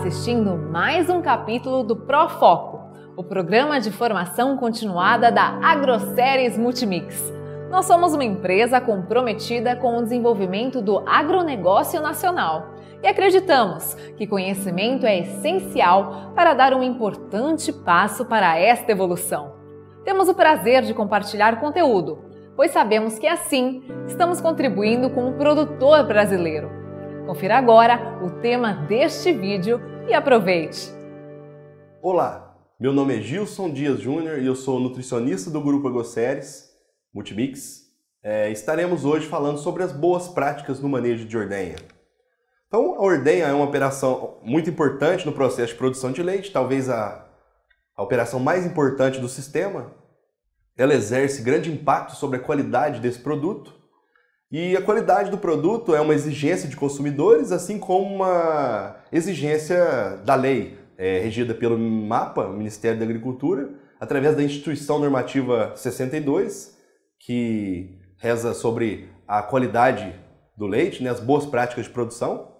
assistindo mais um capítulo do ProFoco, o programa de formação continuada da Agroseries Multimix. Nós somos uma empresa comprometida com o desenvolvimento do agronegócio nacional e acreditamos que conhecimento é essencial para dar um importante passo para esta evolução. Temos o prazer de compartilhar conteúdo, pois sabemos que assim estamos contribuindo com o produtor brasileiro. Confira agora o tema deste vídeo e aproveite! Olá, meu nome é Gilson Dias Júnior e eu sou nutricionista do Grupo Agroseries Multimix. Estaremos hoje falando sobre as boas práticas no manejo de ordenha. Então, a ordenha é uma operação muito importante no processo de produção de leite, talvez a operação mais importante do sistema. Ela exerce grande impacto sobre a qualidade desse produto. E a qualidade do produto é uma exigência de consumidores, assim como uma exigência da lei, regida pelo MAPA, Ministério da Agricultura, através da Instituição Normativa 62, que reza sobre a qualidade do leite, as boas práticas de produção.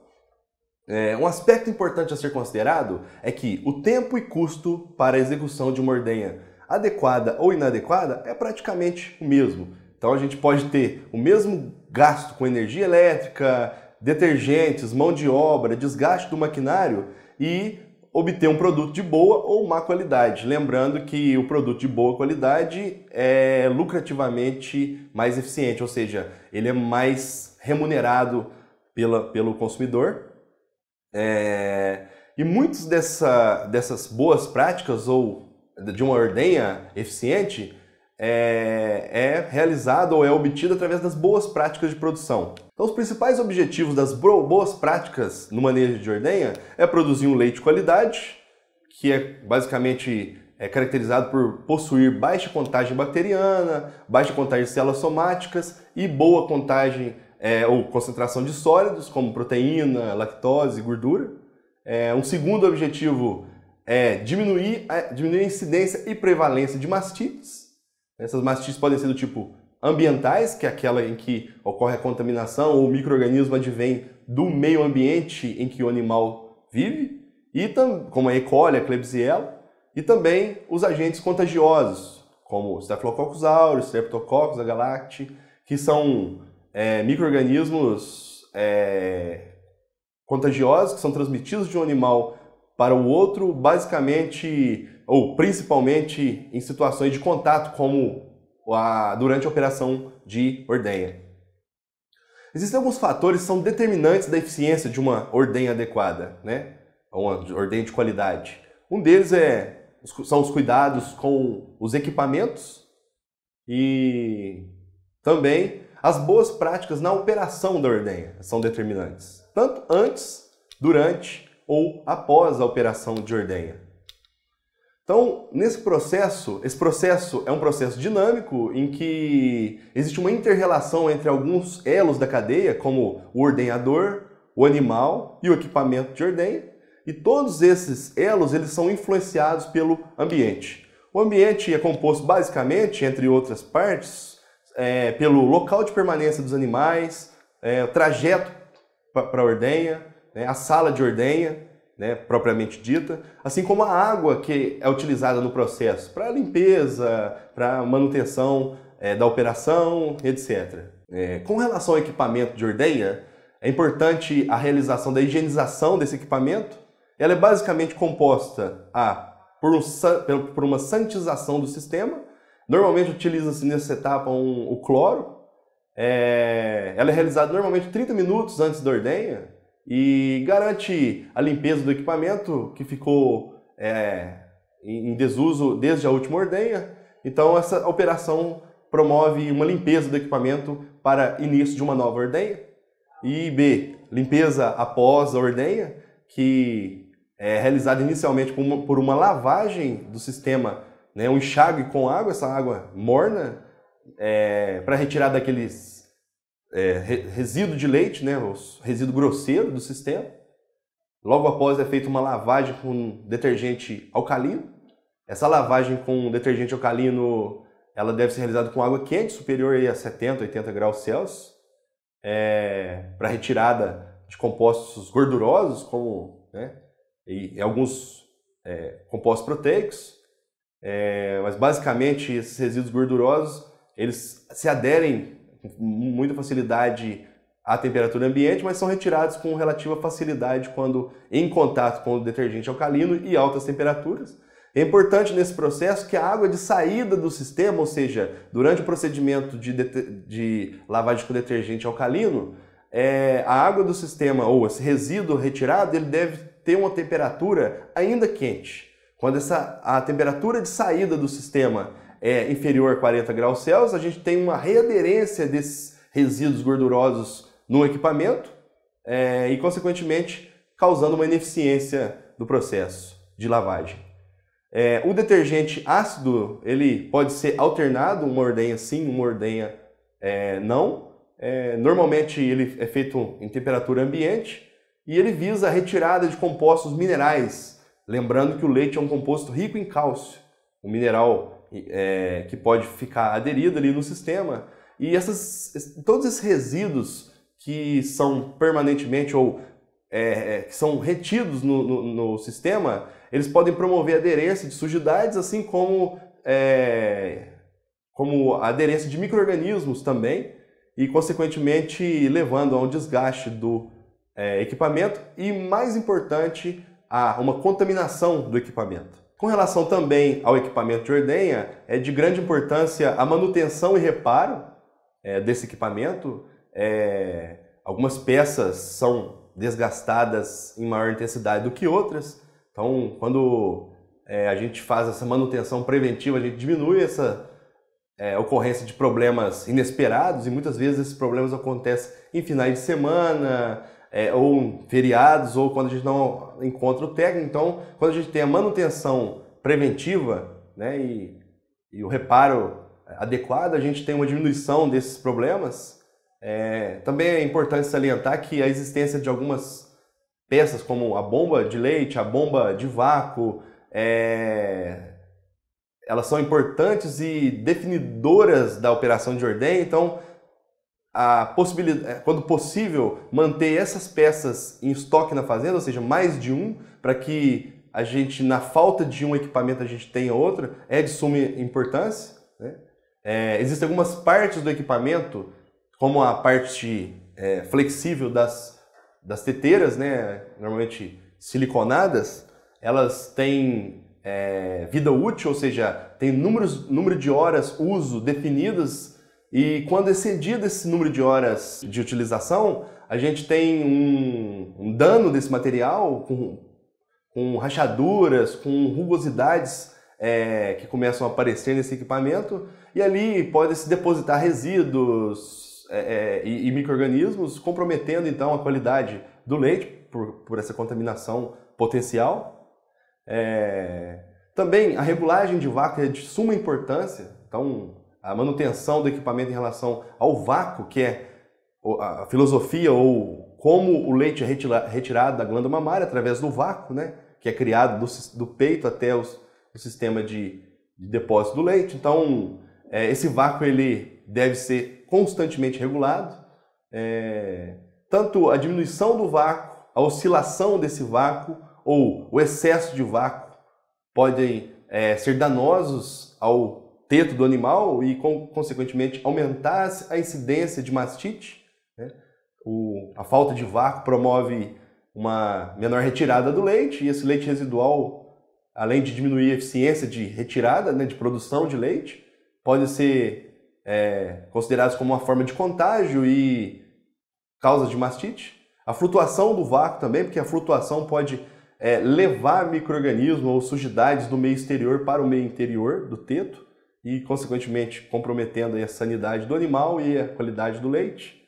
Um aspecto importante a ser considerado é que o tempo e custo para a execução de uma ordenha adequada ou inadequada é praticamente o mesmo. Então a gente pode ter o mesmo gasto com energia elétrica, detergentes, mão de obra, desgaste do maquinário e obter um produto de boa ou má qualidade. Lembrando que o produto de boa qualidade é lucrativamente mais eficiente, ou seja, ele é mais remunerado pelo consumidor. E muitas dessas boas práticas ou de uma ordenha eficiente é realizada ou é obtida através das boas práticas de produção. Então, os principais objetivos das boas práticas no manejo de ordenha é produzir um leite de qualidade, que é basicamente caracterizado por possuir baixa contagem bacteriana, baixa contagem de células somáticas e boa contagem ou concentração de sólidos, como proteína, lactose e gordura. Um segundo objetivo é diminuir a incidência e prevalência de mastites. Essas mastites podem ser do tipo ambientais, que é aquela em que ocorre a contaminação ou o micro-organismo advém do meio ambiente em que o animal vive, e como a E. coli, a Klebsiella, e também os agentes contagiosos, como Staphylococcus aureus, Streptococcus, agalacti, que são micro-organismos contagiosos que são transmitidos de um animal para o outro, basicamente ou principalmente em situações de contato, como durante a operação de ordenha. Existem alguns fatores que são determinantes da eficiência de uma ordenha adequada, uma ordenha de qualidade. Um deles são os cuidados com os equipamentos e também as boas práticas na operação da ordenha são determinantes, tanto antes, durante ou após a operação de ordenha. Então, esse processo é um processo dinâmico em que existe uma inter-relação entre alguns elos da cadeia, como o ordenhador, o animal e o equipamento de ordenha, e todos esses elos eles são influenciados pelo ambiente. O ambiente é composto basicamente, entre outras partes, pelo local de permanência dos animais, o trajeto para a ordenha, a sala de ordenha, propriamente dita, assim como a água que é utilizada no processo para limpeza, para manutenção da operação, etc. Com relação ao equipamento de ordenha, é importante a realização da higienização desse equipamento. Ela é basicamente composta por uma sanitização do sistema. Normalmente utiliza-se nessa etapa o cloro. Ela é realizada normalmente 30 minutos antes da ordenha, e garante a limpeza do equipamento que ficou em desuso desde a última ordenha. Então essa operação promove uma limpeza do equipamento para início de uma nova ordenha. E B, limpeza após a ordenha, que é realizada inicialmente por uma lavagem do sistema, um enxágue com água, essa água morna, para retirar daqueles resíduo de leite, o resíduo grosseiro do sistema. Logo após é feita uma lavagem com detergente alcalino. Essa lavagem com detergente alcalino ela deve ser realizada com água quente, superior a 70, 80 graus Celsius, para retirada de compostos gordurosos, como e alguns compostos proteicos, mas basicamente esses resíduos gordurosos eles se aderem com muita facilidade à temperatura ambiente, mas são retirados com relativa facilidade quando em contato com o detergente alcalino e altas temperaturas. É importante nesse processo que a água de saída do sistema, ou seja, durante o procedimento de lavagem com detergente alcalino, a água do sistema ou esse resíduo retirado ele deve ter uma temperatura ainda quente. Quando a temperatura de saída do sistema é inferior a 40 graus Celsius, a gente tem uma readerência desses resíduos gordurosos no equipamento e, consequentemente, causando uma ineficiência do processo de lavagem. O detergente ácido ele pode ser alternado, uma ordenha sim, uma ordenha não. Normalmente ele é feito em temperatura ambiente e ele visa a retirada de compostos minerais. Lembrando que o leite é um composto rico em cálcio, um mineral que pode ficar aderido ali no sistema. E todos esses resíduos que são permanentemente ou que são retidos no sistema, eles podem promover aderência de sujidades, assim como a aderência de micro-organismos também, e consequentemente levando a um desgaste do equipamento e, mais importante, a uma contaminação do equipamento. Com relação também ao equipamento de ordenha, é de grande importância a manutenção e reparo desse equipamento. Algumas peças são desgastadas em maior intensidade do que outras, então quando a gente faz essa manutenção preventiva, a gente diminui essa ocorrência de problemas inesperados, e muitas vezes esses problemas acontecem em finais de semana, ou em feriados, ou quando a gente não encontra o técnico. Então, quando a gente tem a manutenção preventiva, né, e o reparo adequado, a gente tem uma diminuição desses problemas. Também é importante salientar que a existência de algumas peças, como a bomba de leite, a bomba de vácuo, elas são importantes e definidoras da operação de ordenha. Então, a possibilidade, quando possível, manter essas peças em estoque na fazenda, ou seja, mais de um, para que a gente, na falta de um equipamento, a gente tenha outro, é de suma importância, né? Existem algumas partes do equipamento, como a parte flexível das teteiras, né, normalmente siliconadas, elas têm vida útil, ou seja, tem número de horas uso definidas, e quando excedido esse número de horas de utilização, a gente tem um dano desse material com rachaduras, com rugosidades que começam a aparecer nesse equipamento, e ali pode se depositar resíduos e micro-organismos, comprometendo então a qualidade do leite por essa contaminação potencial. Também a regulagem de vácuo é de suma importância, então a manutenção do equipamento em relação ao vácuo, que é a filosofia ou como o leite é retirado da glândula mamária através do vácuo, né, que é criado do peito até o sistema de depósito do leite. Então, esse vácuo ele deve ser constantemente regulado. Tanto a diminuição do vácuo, a oscilação desse vácuo ou o excesso de vácuo podem ser danosos ao teto do animal e, consequentemente, aumentar a incidência de mastite, né? A falta de vácuo promove uma menor retirada do leite, e esse leite residual, além de diminuir a eficiência de retirada, né, de produção de leite, pode ser considerados como uma forma de contágio e causa de mastite. A flutuação do vácuo também, porque a flutuação pode levar micro-organismos ou sujidades do meio exterior para o meio interior do teto e, consequentemente, comprometendo a sanidade do animal e a qualidade do leite.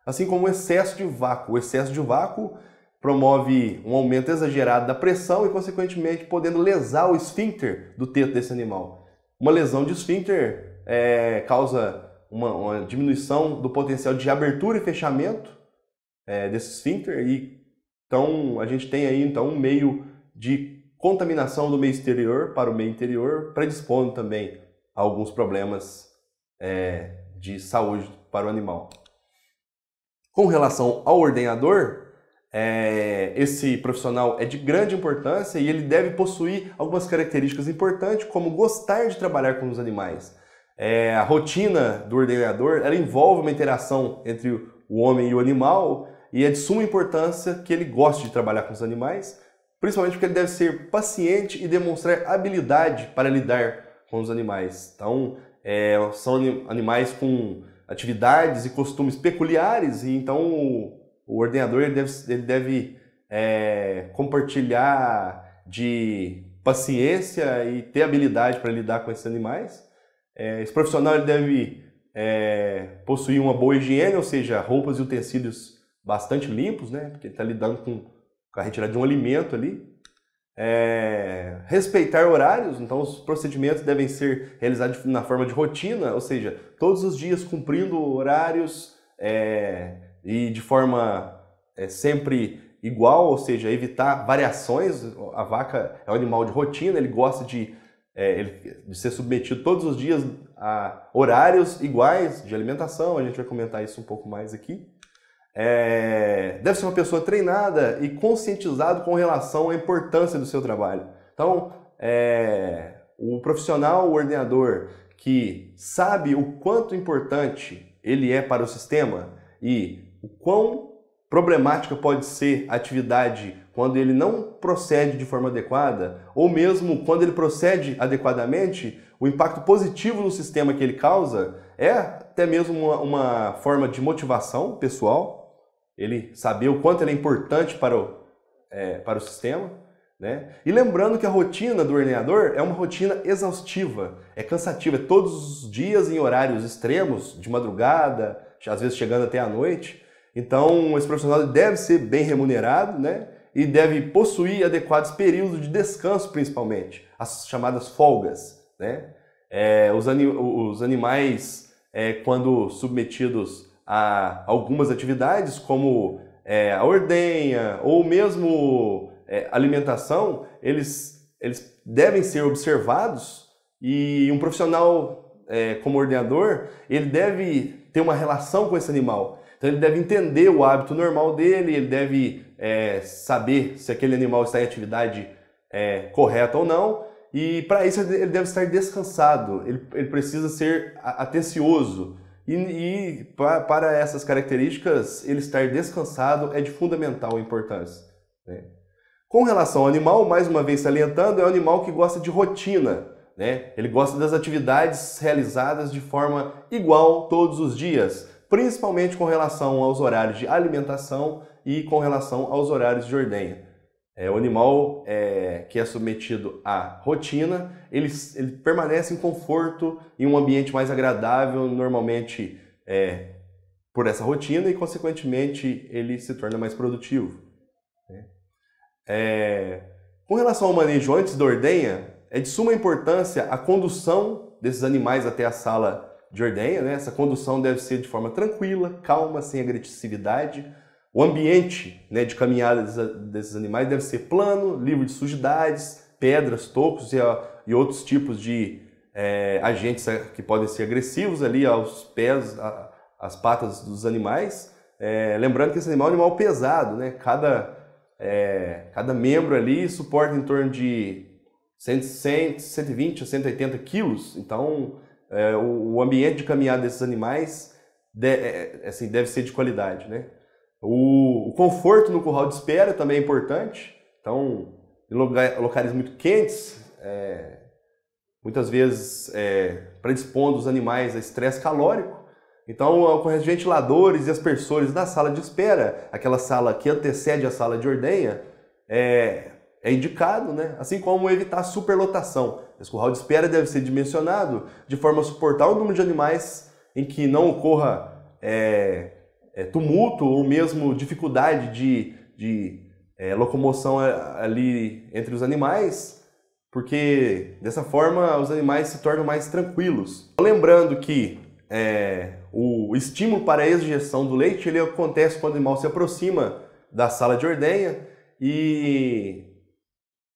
Assim como o excesso de vácuo. O excesso de vácuo promove um aumento exagerado da pressão e, consequentemente, podendo lesar o esfíncter do teto desse animal. Uma lesão de esfíncter causa uma diminuição do potencial de abertura e fechamento desse esfíncter, e então a gente tem aí um meio de contaminação do meio exterior para o meio interior, predispondo também a alguns problemas de saúde para o animal. Com relação ao ordenhador, esse profissional é de grande importância e ele deve possuir algumas características importantes, como gostar de trabalhar com os animais. A rotina do ordenador, ela envolve uma interação entre o homem e o animal, e é de suma importância que ele goste de trabalhar com os animais, principalmente porque ele deve ser paciente e demonstrar habilidade para lidar com os animais. Então, são animais com atividades e costumes peculiares, e então o ordenador ele deve compartilhar de paciência e ter habilidade para lidar com esses animais. Esse profissional ele deve possuir uma boa higiene, ou seja, roupas e utensílios bastante limpos, né? Porque ele está lidando com a retirada de um alimento ali. Respeitar horários, então os procedimentos devem ser realizados na forma de rotina, ou seja, todos os dias cumprindo horários e de forma sempre igual, ou seja, evitar variações. A vaca é um animal de rotina, ele gosta de ser submetido todos os dias a horários iguais de alimentação, a gente vai comentar isso um pouco mais aqui. Deve ser uma pessoa treinada e conscientizado com relação à importância do seu trabalho. Então, o profissional, o ordenador, que sabe o quanto importante ele é para o sistema e o quão problemática pode ser a atividade quando ele não procede de forma adequada, ou mesmo quando ele procede adequadamente, o impacto positivo no sistema que ele causa é até mesmo uma forma de motivação pessoal, ele saber o quanto ele é importante para o sistema, né? E lembrando que a rotina do ordenador é uma rotina exaustiva, é cansativa, é todos os dias em horários extremos, de madrugada, às vezes chegando até a noite. Então, esse profissional deve ser bem remunerado, né? E deve possuir adequados períodos de descanso, principalmente, as chamadas folgas, né? Os animais, quando submetidos a algumas atividades, como a ordenha ou mesmo alimentação, eles devem ser observados, e um profissional como ordenador, ele deve ter uma relação com esse animal. Então ele deve entender o hábito normal dele, ele deve saber se aquele animal está em atividade correta ou não, e para isso ele deve estar descansado, ele precisa ser atencioso, e para essas características, ele estar descansado é de fundamental importância, né? Com relação ao animal, mais uma vez salientando, é um animal que gosta de rotina, né? Ele gosta das atividades realizadas de forma igual todos os dias, principalmente com relação aos horários de alimentação e com relação aos horários de ordenha. O animal que é submetido à rotina, ele permanece em conforto, em um ambiente mais agradável, normalmente por essa rotina, e consequentemente ele se torna mais produtivo, né? Com relação ao manejo antes da ordenha, é de suma importância a condução desses animais até a sala de ordenha, né? Essa condução deve ser de forma tranquila, calma, sem agressividade. O ambiente, né, de caminhada desses animais deve ser plano, livre de sujidades, pedras, tocos e outros tipos de agentes que podem ser agressivos ali aos pés, às patas dos animais. Lembrando que esse animal é um animal pesado, né? Cada membro ali suporta em torno de 120 a 180 quilos. Então, o ambiente de caminhada desses animais deve ser de qualidade, né? O conforto no curral de espera também é importante. Então, em locais muito quentes, muitas vezes predispondo os animais a estresse calórico. Então, com os ventiladores e aspersores da sala de espera, aquela sala que antecede a sala de ordenha, é indicado, né? Assim como evitar superlotação. Esse curral de espera deve ser dimensionado de forma a suportar o número de animais em que não ocorra tumulto ou mesmo dificuldade de locomoção ali entre os animais, porque dessa forma os animais se tornam mais tranquilos. Lembrando que o estímulo para a exjeção do leite ele acontece quando o animal se aproxima da sala de ordenha, e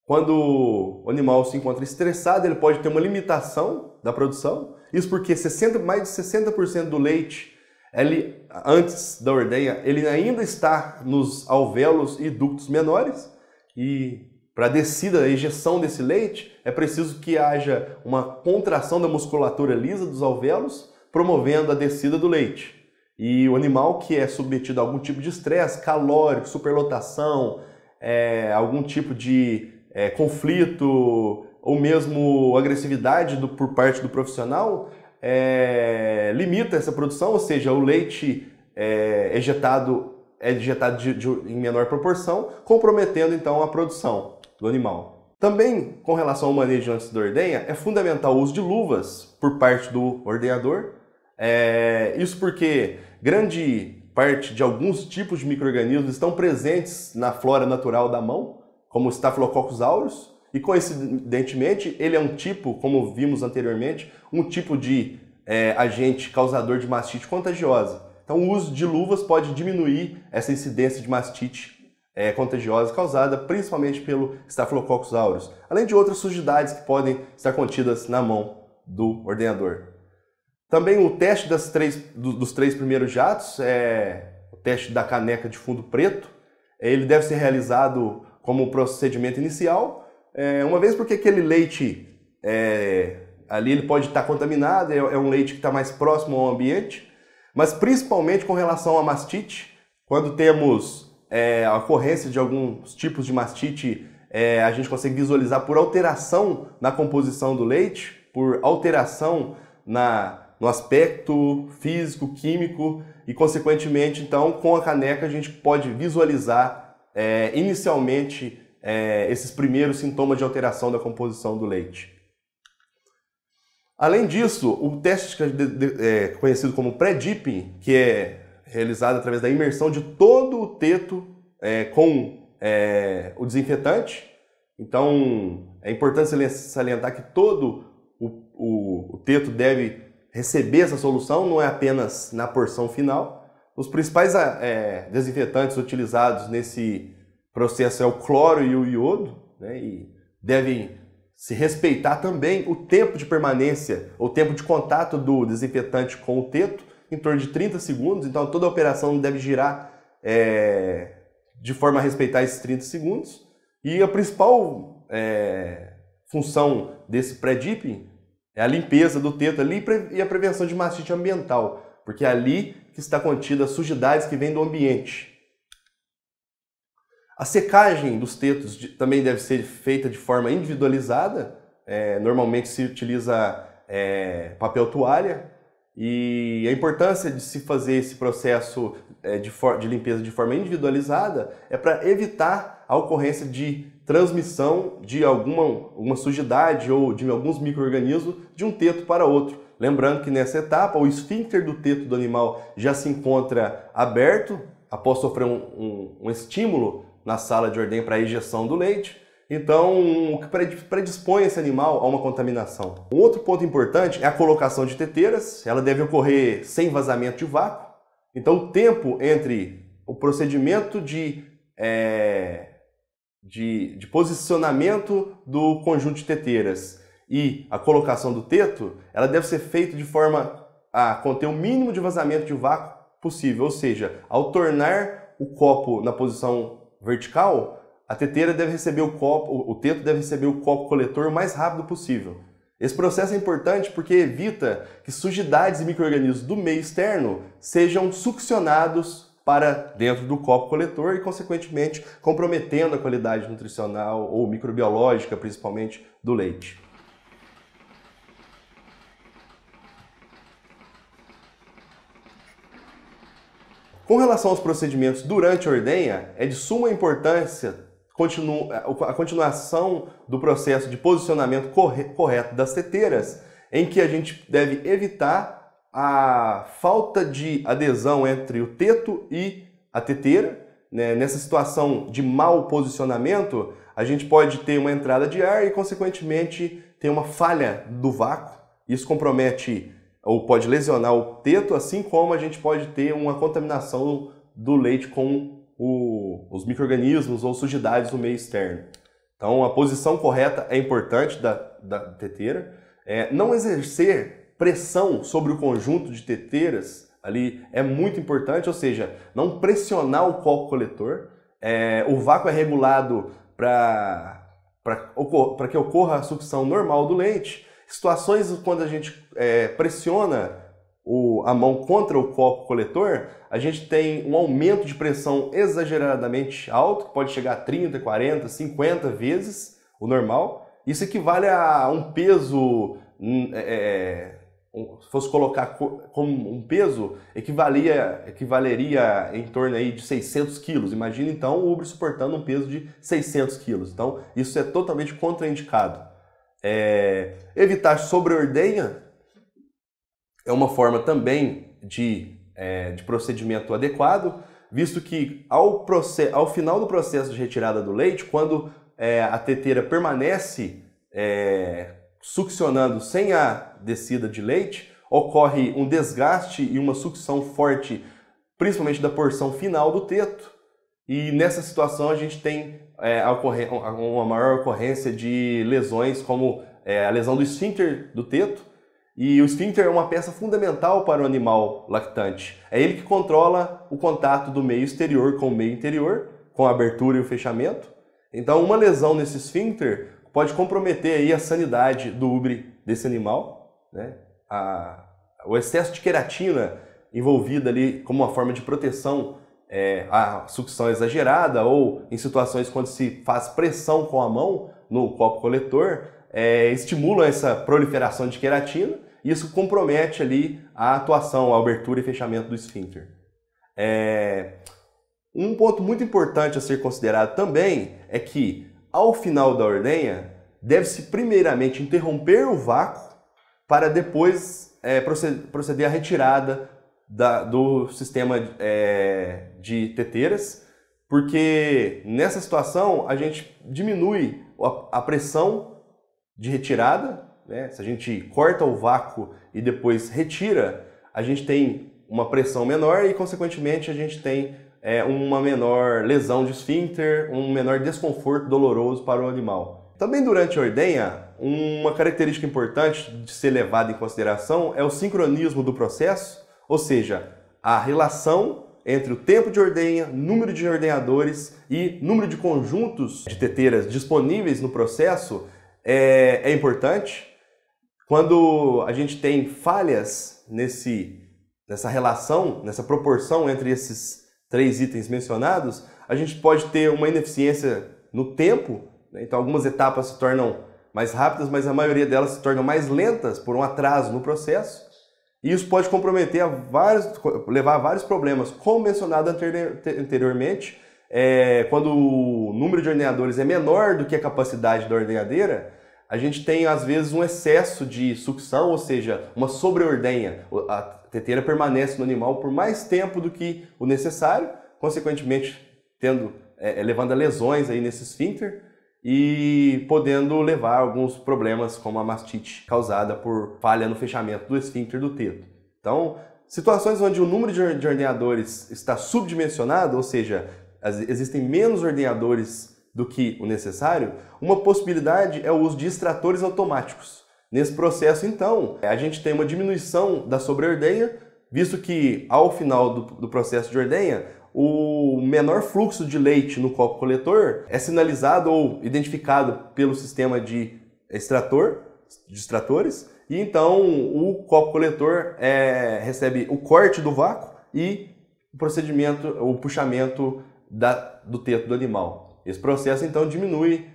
quando o animal se encontra estressado, ele pode ter uma limitação da produção. Isso porque mais de 60% do leite Ele, antes da ordenha, ele ainda está nos alvéolos e ductos menores, e para a descida, a ejeção desse leite, é preciso que haja uma contração da musculatura lisa dos alvéolos, promovendo a descida do leite. E o animal que é submetido a algum tipo de estresse, calórico, superlotação, algum tipo de conflito ou mesmo agressividade por parte do profissional, limita essa produção, ou seja, o leite é ejetado em menor proporção, comprometendo então a produção do animal. Também, com relação ao manejo antes da ordenha, é fundamental o uso de luvas por parte do ordenhador. Isso porque grande parte de alguns tipos de micro-organismos estão presentes na flora natural da mão, como o Staphylococcus aureus, e coincidentemente ele é um tipo, como vimos anteriormente, um tipo de agente causador de mastite contagiosa. Então o uso de luvas pode diminuir essa incidência de mastite contagiosa causada principalmente pelo Staphylococcus aureus, além de outras sujidades que podem estar contidas na mão do ordenhador. Também o teste dos 3 primeiros jatos, o teste da caneca de fundo preto, ele deve ser realizado como procedimento inicial, uma vez porque aquele leite ali ele pode estar contaminado, é um leite que está mais próximo ao ambiente, mas principalmente com relação à mastite, quando temos a ocorrência de alguns tipos de mastite, a gente consegue visualizar por alteração na composição do leite, por alteração no aspecto físico, químico e, consequentemente, então, com a caneca a gente pode visualizar inicialmente esses primeiros sintomas de alteração da composição do leite. Além disso, o teste conhecido como pré-dipping, que é realizado através da imersão de todo o teto com o desinfetante. Então, é importante salientar que todo o teto deve receber essa solução, não é apenas na porção final. Os principais desinfetantes utilizados nesse processo é o cloro e o iodo, né, e devem se respeitar também o tempo de permanência, o tempo de contato do desinfetante com o teto, em torno de 30 segundos, então toda a operação deve girar de forma a respeitar esses 30 segundos. E a principal função desse pré-dipping é a limpeza do teto ali e a prevenção de mastite ambiental, porque é ali que está contida as sujidades que vêm do ambiente. A secagem dos tetos também deve ser feita de forma individualizada, normalmente se utiliza papel toalha, e a importância de se fazer esse processo de limpeza de forma individualizada é para evitar a ocorrência de transmissão de alguma sujidade ou de alguns micro-organismos de um teto para outro. Lembrando que nessa etapa o esfíncter do teto do animal já se encontra aberto após sofrer um estímulo na sala de ordenha para a ejeção do leite. Então, o que predispõe esse animal a uma contaminação. Um outro ponto importante é a colocação de teteiras. Ela deve ocorrer sem vazamento de vácuo. Então, o tempo entre o procedimento de posicionamento do conjunto de teteiras e a colocação do teto, ela deve ser feita de forma a conter o mínimo de vazamento de vácuo possível. Ou seja, ao tornar o copo na posição vertical, a teteira deve receber o teto deve receber o copo coletor o mais rápido possível. Esse processo é importante porque evita que sujidades e micro-organismos do meio externo sejam succionados para dentro do copo coletor e, consequentemente, comprometendo a qualidade nutricional ou microbiológica, principalmente, do leite. Com relação aos procedimentos durante a ordenha, é de suma importância a continuação do processo de posicionamento correto das teteiras, em que a gente deve evitar a falta de adesão entre o teto e a teteira. Nessa situação de mau posicionamento, a gente pode ter uma entrada de ar e, consequentemente, ter uma falha do vácuo. Isso compromete ou pode lesionar o teto, assim como a gente pode ter uma contaminação do leite com os micro-organismos ou sujidades do meio externo. Então, a posição correta é importante da teteira. Não exercer pressão sobre o conjunto de teteiras ali é muito importante, ou seja, não pressionar o copo coletor. O vácuo é regulado para que ocorra a sucção normal do leite. Situações quando a gente pressiona a mão contra o copo coletor, a gente tem um aumento de pressão exageradamente alto, que pode chegar a 30, 40, 50 vezes o normal. Isso equivale a um peso, se fosse colocar como um peso, equivaleria em torno aí de 600 quilos. Imagina então o ubre suportando um peso de 600 quilos. Então isso é totalmente contraindicado. Evitar sobreordenha é uma forma também de procedimento adequado, visto que ao final do processo de retirada do leite, quando a teteira permanece succionando sem a descida de leite, ocorre um desgaste e uma sucção forte, principalmente da porção final do teto. E nessa situação a gente tem uma maior ocorrência de lesões, como a lesão do esfíncter do teto. E o esfíncter é uma peça fundamental para o animal lactante. É ele que controla o contato do meio exterior com o meio interior, com a abertura e o fechamento. Então, uma lesão nesse esfíncter pode comprometer aí a sanidade do ubre desse animal, né? O excesso de queratina envolvida ali como uma forma de proteção, a sucção exagerada ou em situações quando se faz pressão com a mão no copo coletor, estimulam essa proliferação de queratina e isso compromete ali a atuação, a abertura e fechamento do esfíncter. Um ponto muito importante a ser considerado também é que, ao final da ordenha, deve-se primeiramente interromper o vácuo para depois proceder à retirada do sistema de teteiras, porque nessa situação a gente diminui a pressão de retirada, né? Se a gente corta o vácuo e depois retira, a gente tem uma pressão menor e, consequentemente, a gente tem uma menor lesão de esfíncter, um menor desconforto doloroso para o animal. Também durante a ordenha, uma característica importante de ser levada em consideração é o sincronismo do processo, ou seja, a relação entre o tempo de ordenha, número de ordenhadores e número de conjuntos de teteiras disponíveis no processo é importante. Quando a gente tem falhas nessa relação, nessa proporção entre esses 3 itens mencionados, a gente pode ter uma ineficiência no tempo, né? Então algumas etapas se tornam mais rápidas, mas a maioria delas se tornam mais lentas por um atraso no processo. E isso pode comprometer levar a vários problemas. Como mencionado anteriormente, quando o número de ordenhadores é menor do que a capacidade da ordenhadeira, a gente tem às vezes um excesso de sucção, ou seja, uma sobreordenha. A teteira permanece no animal por mais tempo do que o necessário, consequentemente levando a lesões aí nesse esfíncter e podendo levar a alguns problemas como a mastite causada por falha no fechamento do esfíncter do teto. Então, situações onde o número de ordenhadores está subdimensionado, ou seja, existem menos ordenhadores do que o necessário, uma possibilidade é o uso de extratores automáticos. Nesse processo, então, a gente tem uma diminuição da sobreordenha, visto que ao final do processo de ordenha, o menor fluxo de leite no copo coletor é sinalizado ou identificado pelo sistema de extratores, e então o copo coletor recebe o corte do vácuo e o puxamento do teto do animal. Esse processo então diminui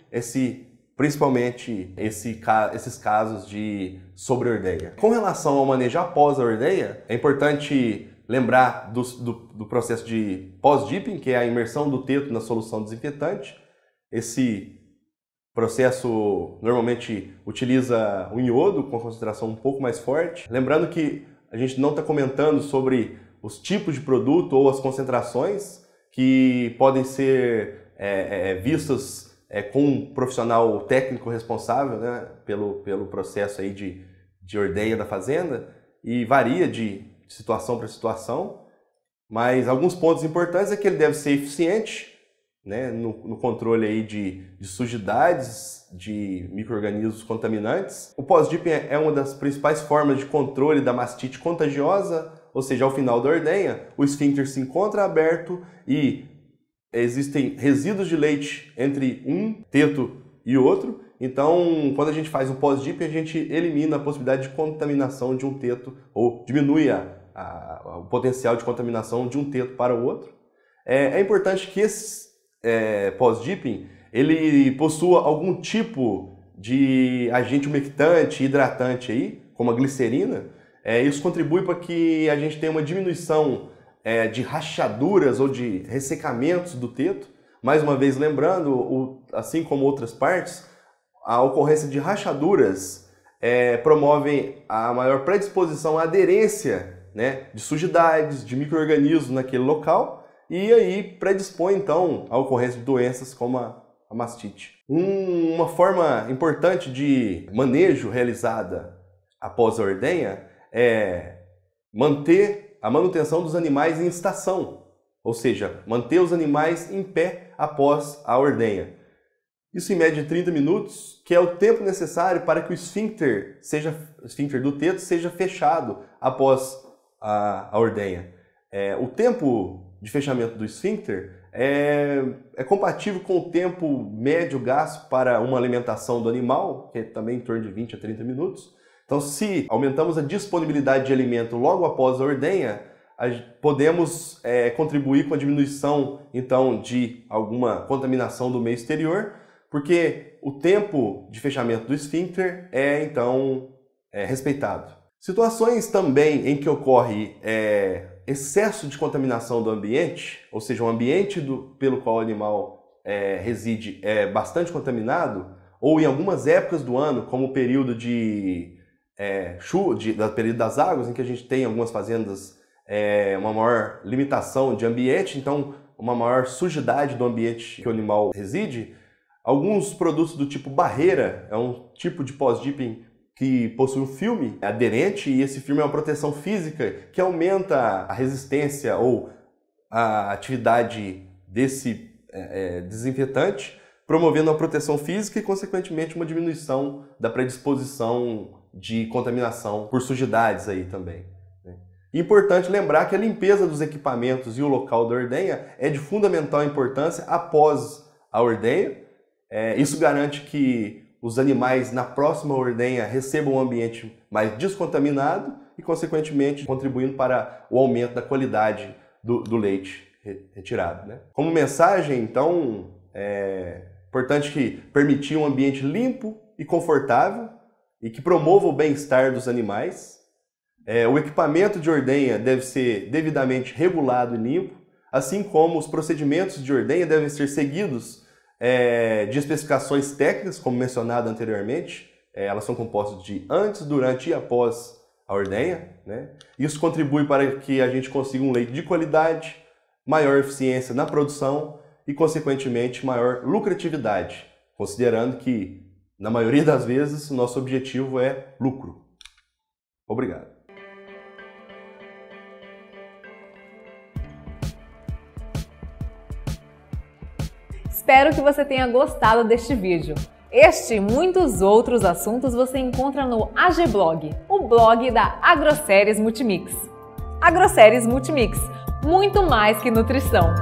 principalmente esses casos de sobreordenha. Com relação ao manejo após a ordenha, é importante lembrar do processo de pós-dipping, que é a imersão do teto na solução desinfetante. Esse processo normalmente utiliza o iodo com concentração um pouco mais forte. Lembrando que a gente não está comentando sobre os tipos de produto ou as concentrações que podem ser vistas com um profissional técnico responsável, né, pelo processo aí de ordenha da fazenda, e varia de situação para situação, mas alguns pontos importantes é que ele deve ser eficiente, né, no controle aí de sujidades, de micro-organismos contaminantes. O pós-dipping é uma das principais formas de controle da mastite contagiosa, ou seja, ao final da ordenha, o esfíncter se encontra aberto e existem resíduos de leite entre um teto e outro. Então, quando a gente faz o pós-dipping, a gente elimina a possibilidade de contaminação de um teto, ou diminui o potencial de contaminação de um teto para o outro. É importante que esse pós-dipping ele possua algum tipo de agente umectante, hidratante aí, como a glicerina. Isso contribui para que a gente tenha uma diminuição de rachaduras ou de ressecamentos do teto. Mais uma vez lembrando, assim como outras partes, a ocorrência de rachaduras promovem a maior predisposição à aderência, né, de sujidades, de micro-organismos naquele local, e aí predispõe então à ocorrência de doenças como a mastite. Uma forma importante de manejo realizada após a ordenha é manter a manutenção dos animais em estação, ou seja, manter os animais em pé após a ordenha. Isso em média de 30 minutos, que é o tempo necessário para que o esfíncter do teto seja fechado após a ordenha. O tempo de fechamento do esfíncter é compatível com o tempo médio gasto para uma alimentação do animal, que é também em torno de 20 a 30 minutos. Então, se aumentamos a disponibilidade de alimento logo após a ordenha, podemos contribuir com a diminuição então, de alguma contaminação do meio exterior, porque o tempo de fechamento do esfíncter então respeitado. Situações também em que ocorre excesso de contaminação do ambiente, ou seja, o ambiente pelo qual o animal reside é bastante contaminado, ou em algumas épocas do ano, como o período período das águas, em que a gente tem algumas fazendas uma maior limitação de ambiente, então uma maior sujidade do ambiente que o animal reside. Alguns produtos do tipo barreira, é um tipo de pós-dipping que possui um filme aderente, e esse filme é uma proteção física que aumenta a resistência ou a atividade desse desinfetante, promovendo a proteção física e, consequentemente, uma diminuição da predisposição de contaminação por sujidades aí também. Importante lembrar que a limpeza dos equipamentos e o local da ordenha é de fundamental importância após a ordenha. Isso garante que os animais na próxima ordenha recebam um ambiente mais descontaminado e, consequentemente, contribuindo para o aumento da qualidade do leite retirado, né? Como mensagem, então, é importante que permitir um ambiente limpo e confortável e que promova o bem-estar dos animais. O equipamento de ordenha deve ser devidamente regulado e limpo, assim como os procedimentos de ordenha devem ser seguidos de especificações técnicas, como mencionado anteriormente. Elas são compostas de antes, durante e após a ordenha, né? Isso contribui para que a gente consiga um leite de qualidade, maior eficiência na produção e, consequentemente, maior lucratividade, considerando que, na maioria das vezes, o nosso objetivo é lucro. Obrigado. Espero que você tenha gostado deste vídeo. Este e muitos outros assuntos você encontra no AGblog, o blog da Agroséries Multimix. Agroséries Multimix, muito mais que nutrição.